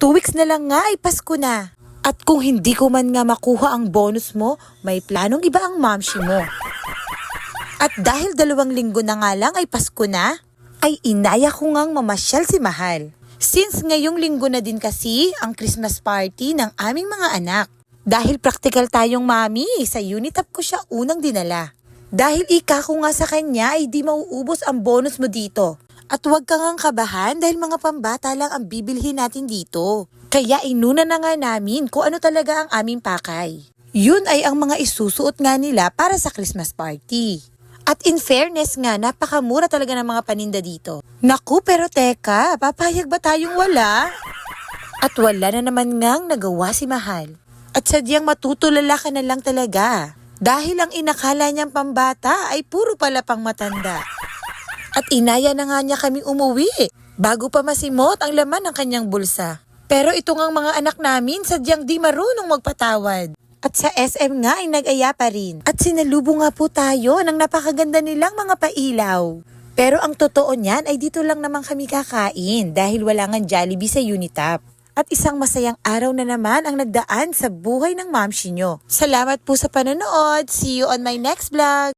2 weeks na lang nga ay Pasko na. At kung hindi ko man nga makuha ang bonus mo, may planong iba ang mamshi mo. At dahil 2 linggo na nga lang ay Pasko na, ay inaya ko ngang mamasyal si Mahal. Since ngayong linggo na din kasi ang Christmas party ng aming mga anak. Dahil practical tayong mami, sa Unitap ko siya unang dinala. Dahil ika ko nga sa kanya ay di mauubos ang bonus mo dito. At huwag ka ngang kabahan dahil mga pambata lang ang bibilhin natin dito. Kaya inuna na nga namin kung ano talaga ang aming pakay. Yun ay ang mga isusuot nga nila para sa Christmas party. At in fairness nga, napakamura talaga ng mga paninda dito. Naku, pero teka, papayag ba tayong wala? At wala na naman ngang nagawa si Mahal. At sadyang matutulala ka na lang talaga. Dahil ang inakala niyang pambata ay puro pala pang matanda. At inaya na nga niya kaming umuwi bago pa masimot ang laman ng kanyang bulsa. Pero ito ngang mga anak namin sadyang di marunong magpatawad. At sa SM nga ay nag-aya pa rin. At sinalubong nga po tayo ng napakaganda nilang mga pailaw. Pero ang totoo niyan ay dito lang naman kami kakain dahil wala ngang Jollibee sa Unitap. At isang masayang araw na naman ang nagdaan sa buhay ng mamshi nyo. Salamat po sa panonood. See you on my next vlog.